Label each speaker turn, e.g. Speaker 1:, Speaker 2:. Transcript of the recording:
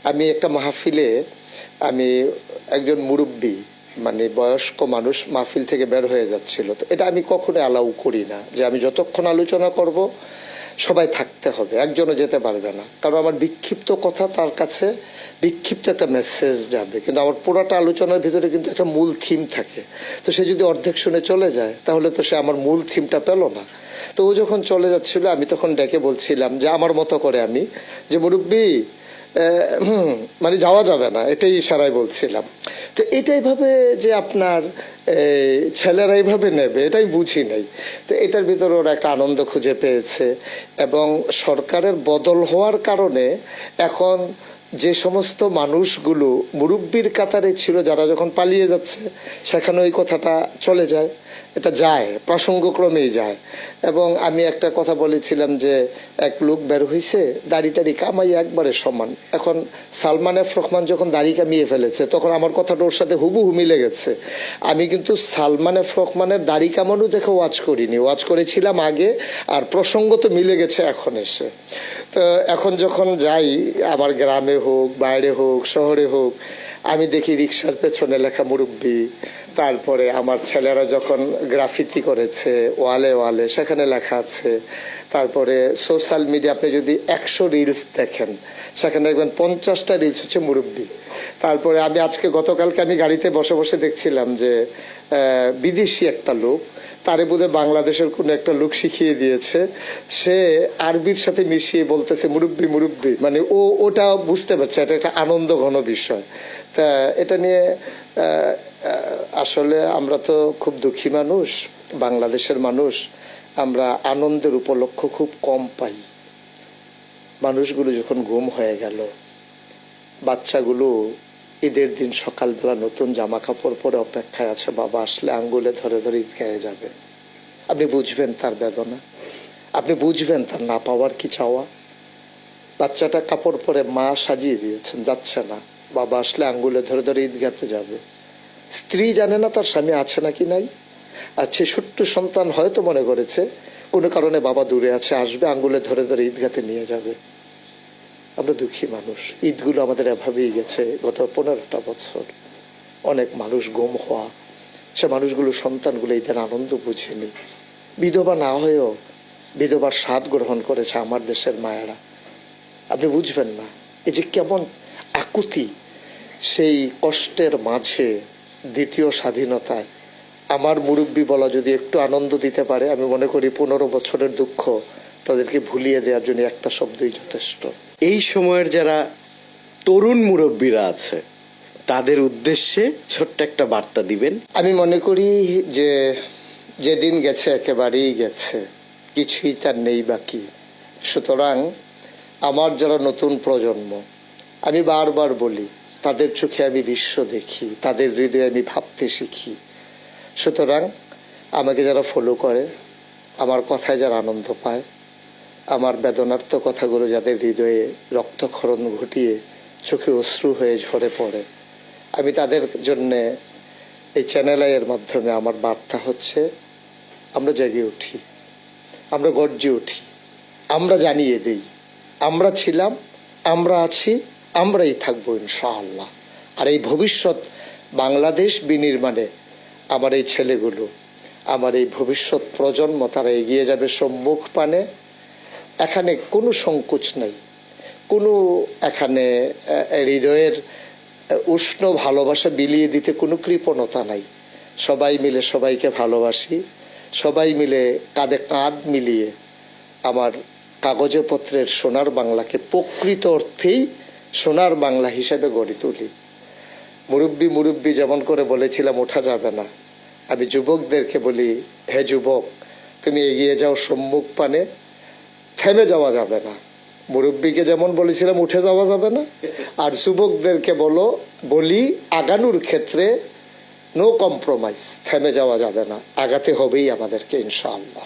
Speaker 1: আমি একটা মাহফিলে আমি একজন মুরব্বী মানে বয়স্ক মানুষ মাহফিল থেকে বের হয়ে যাচ্ছিল, তো এটা আমি কখনো অ্যালাউ করি না যে আমি যতক্ষণ আলোচনা করব সবাই থাকতে হবে, একজনও যেতে পারবে না, কারণ আমার বিক্ষিপ্ত কথা তার কাছে বিক্ষিপ্ত একটা মেসেজ যাবে, কিন্তু আমার পুরোটা আলোচনার ভিতরে কিন্তু একটা মূল থিম থাকে। তো সে যদি অর্ধেক শুনে চলে যায় তাহলে তো সে আমার মূল থিমটা পেল না। তো ও যখন চলে যাচ্ছিল আমি তখন ডেকে বলছিলাম যে আমার মতো করে আমি যে মুরব্বী মানে যাওয়া যাবে না, এটাই ইশারায় বলছিলাম। তো এটাই ভাবে যে আপনার ছেলেরা এইভাবে নেবে এটাই বুঝি নাই। তো এটার ভিতরে ওরা একটা আনন্দ খুঁজে পেয়েছে, এবং সরকারের বদল হওয়ার কারণে এখন যে সমস্ত মানুষগুলো মুরব্বীর কাতারে ছিল যারা যখন পালিয়ে যাচ্ছে সেখানে ওই কথাটা চলে যায়, এটা যায় প্রসঙ্গক্রমেই যায়। এবং আমি একটা কথা বলেছিলাম যে এক লোক বের হয়েছে দাড়ি টাড়ি কামাই একবারে সমান, এখন সালমান এফ রহমান যখন দাড়ি কামিয়ে ফেলেছে তখন আমার কথাটা ওর সাথে হুবহু মিলে গেছে। আমি কিন্তু সালমান এফ রহমানের দাড়ি কামানো দেখে ওয়াচ করিনি, ওয়াচ করেছিলাম আগে, আর প্রসঙ্গ তো মিলে গেছে এখন এসে। তো এখন যখন যাই আমার গ্রামে হোক বাইরে হোক শহরে হোক আমি দেখি রিক্সার পেছনে লেখা মুরব্বী, তারপরে আমার ছেলেরা যখন গ্রাফিতি করেছে ওয়ালে ওয়ালে সেখানে লেখা আছে, তারপরে সোশ্যাল মিডিয়া আপনি যদি 100 রিলস দেখেন সেখানে দেখবেন 50টা রিলস হচ্ছে মুরব্বী। তারপরে আমি আজকে গতকালকে আমি গাড়িতে বসে বসে দেখছিলাম যে বিদেশি একটা লোক, তারে বোধহয় বাংলাদেশের কোনো একটা লোক শিখিয়ে দিয়েছে, সে আরবির সাথে মিশিয়ে বলতেছে মুরব্বী মুরব্বী, মানে ওটা বুঝতে পারছে এটা একটা আনন্দ ঘন বিষয়। তা এটা নিয়ে আসলে আমরা তো খুব দুঃখী মানুষ, বাংলাদেশের মানুষ, আমরা আনন্দের উপলক্ষ খুব কম পাই। মানুষগুলো যখন গুম হয়ে গেল, বাচ্চাগুলো ঈদের দিন সকালবেলা নতুন জামা কাপড় পরে অপেক্ষায় আছে, বাবা আসলে আঙ্গুলে ধরে ধরে ঈদগাহে যাবে। আপনি বুঝবেন তার বেদনা, আপনি বুঝবেন তার না পাওয়ার কি চাওয়া। বাচ্চাটা কাপড় পরে মা সাজিয়ে দিয়েছেন, যাচ্ছে না, বাবা আসলে আঙ্গুলে ধরে ধরে ঈদগাহতে যাবে। স্ত্রী জানে না তার স্বামী আছে নাকি নাই, আর সে ছোট্ট সন্তান হয়তো মনে করেছে কোনো কারণে বাবা দূরে আছে, আসবে আঙ্গুলে ধরে ধরে ঈদগাহতে নিয়ে যাবে। আমরা দুঃখী মানুষ, ঈদগুলো আমাদের এভাবেই গেছে গত 15টা বছর। অনেক মানুষ গুম হওয়া, সে মানুষগুলো সন্তানগুলো ঈদের আনন্দ বুঝেনি, বিধবা না হয়েও বিধবার স্বাদ গ্রহণ করেছে আমার দেশের মায়েরা। আপনি বুঝবেন না এই যে কেমন আকুতি, সেই কষ্টের মাঝে দ্বিতীয় স্বাধীনতায় আমার মুরব্বী বলা যদি একটু আনন্দ দিতে পারে, আমি মনে করি 15 বছরের দুঃখ তাদেরকে ভুলিয়ে দেওয়ার জন্য একটা শব্দই যথেষ্ট।
Speaker 2: এই সময়ের যারা তরুণ মুরব্বীরা আছে তাদের উদ্দেশ্যে ছোট্ট একটা বার্তা দিবেন।
Speaker 1: আমি মনে করি যে যেদিন গেছে একেবারেই গেছে, কিছুই তার নেই বাকি। সুতরাং আমার যারা নতুন প্রজন্ম, আমি বারবার বলি তাদের চোখে আমি বিশ্ব দেখি, তাদের হৃদয়ে আমি ভাবতে শিখি। সুতরাং আমাকে যারা ফলো করে, আমার কথায় যারা আনন্দ পায়, আমার বেদনার্থ কথাগুলো যাদের হৃদয়ে রক্তক্ষরণ ঘটিয়ে চোখে অশ্রু হয়ে ঝরে পড়ে, আমি তাদের জন্যে এই চ্যানেল এর মাধ্যমে আমার বার্তা হচ্ছে আমরা জেগে উঠি, আমরা গর্জে উঠি, আমরা জানিয়ে দিই আমরা ছিলাম, আমরা আছি, আমরাই থাকবো ইনশাআল্লাহ। আর এই ভবিষ্যৎ বাংলাদেশ বিনির্মাণে আমার এই ছেলেগুলো, আমার এই ভবিষ্যৎ প্রজন্ম তারা এগিয়ে যাবে সম্মুখ পানে। এখানে কোনো সংকোচ নাই, কোনো এখানে হৃদয়ের উষ্ণ ভালোবাসা বিলিয়ে দিতে কোনো কৃপণতা নাই। সবাই মিলে সবাইকে ভালোবাসি, সবাই মিলে কাঁধে কাঁধ মিলিয়ে আমার কাগজে পত্রের সোনার বাংলাকে প্রকৃত অর্থেই সোনার বাংলা হিসেবে গড়ে তুলি। মুরব্বী মুরব্বী যেমন করে বলেছিলাম ওঠা যাবে না, আমি যুবকদেরকে বলি হে যুবক তুমি এগিয়ে যাও সম্মুখ পানে, থেমে যাওয়া যাবে না। মুরব্বীকে যেমন বলেছিলাম উঠে যাওয়া যাবে না, আর যুবকদেরকে বলি আগানোর ক্ষেত্রে নো কম্প্রোমাইজ, থেমে যাওয়া যাবে না, আগাতে হবেই আমাদেরকে ইনশাআল্লাহ।